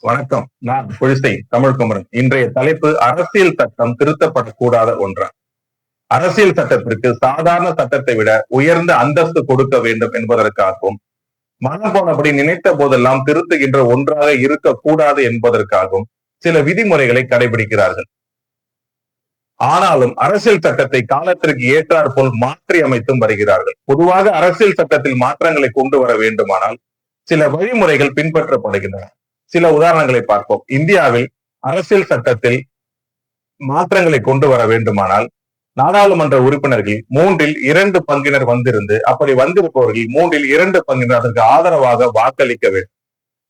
வணக்கம். நான் குழிசை தமிழ்குமரன். இன்றைய தலைப்பு அரசியல் சட்டம் திருத்தப்படக்கூடாத ஒன்றா. அரசியல் சட்டத்திற்கு சாதாரண சட்டத்தை விட உயர்ந்த அந்தஸ்து கொடுக்க வேண்டும் என்பதற்காகவும், மனம் போனபடி நினைத்த போதெல்லாம் திருத்துகின்ற ஒன்றாக இருக்கக்கூடாது என்பதற்காகவும் சில விதிமுறைகளை கடைபிடிக்கிறார்கள். ஆனாலும் அரசியல் சட்டத்தை காலத்திற்கு ஏற்றாற் போல் மாற்றி அமைத்தும் வருகிறார்கள். பொதுவாக அரசியல் சட்டத்தில் மாற்றங்களை கொண்டு வர வேண்டுமானால் சில வழிமுறைகள் பின்பற்றப்படுகின்றன. சில உதாரணங்களை பார்ப்போம். இந்தியாவில் அரசியல் சட்டத்தில் மாற்றங்களை கொண்டு வர வேண்டுமானால் நாடாளுமன்ற உறுப்பினர்கள் 2/3 பங்கினர் வந்திருந்து, அப்படி வந்திருப்பவர்கள் 2/3 பங்கினர் அதற்கு ஆதரவாக வாக்களிக்க வேண்டும்.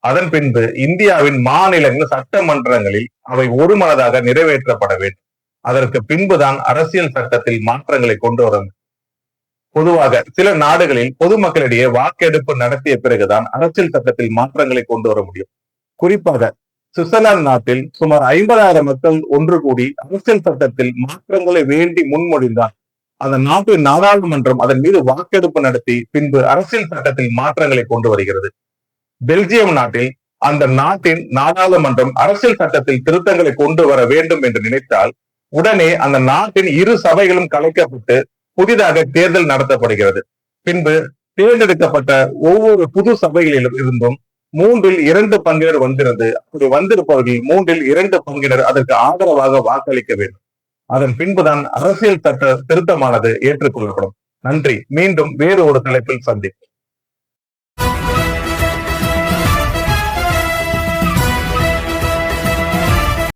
அதன் பின்பு இந்தியாவின் மாநிலங்கள் சட்டமன்றங்களில் அவை ஒருமனதாக நிறைவேற்றப்பட வேண்டும். அதற்கு பின்புதான் அரசியல் சட்டத்தில் மாற்றங்களை கொண்டு வர வேண்டும். பொதுவாக சில நாடுகளில் பொதுமக்களிடையே வாக்கெடுப்பு நடத்திய பிறகுதான் அரசியல் சட்டத்தில் மாற்றங்களை கொண்டு வர முடியும். குறிப்பாக சுவிட்சர்லாந்து நாட்டில் சுமார் 50,000 மக்கள் ஒன்று கூடி அரசியல் சட்டத்தில் மாற்றங்களை வேண்டி முன்மொழிந்தார். அந்த நாட்டின் நாடாளுமன்றம் அதன் மீது வாக்கெடுப்பு நடத்தி பின்பு அரசியல் சட்டத்தில் மாற்றங்களை கொண்டு வருகிறது. பெல்ஜியம் நாட்டில் அந்த நாட்டின் நாடாளுமன்றம் அரசியல் சட்டத்தில் திருத்தங்களை கொண்டு வர வேண்டும் என்று நினைத்தால் உடனே அந்த நாட்டின் இரு சபைகளும் கலைக்கப்பட்டு புதிதாக தேர்தல் நடத்தப்படுகிறது. பின்பு தேர்ந்தெடுக்கப்பட்ட ஒவ்வொரு புது சபைகளிலும் இருந்தும் 2/3 பங்கினர் வந்திருந்து, அப்படி வந்திருப்பவர்கள் 2/3 பங்கினர் அதற்கு ஆதரவாக வாக்களிக்க வேண்டும். அதன் பின்புதான் அரசியல் சட்ட திருத்தமானது ஏற்றுக்கொள்ளப்படும். நன்றி. மீண்டும் வேறு ஒரு தலைப்பில் சந்திப்போம்.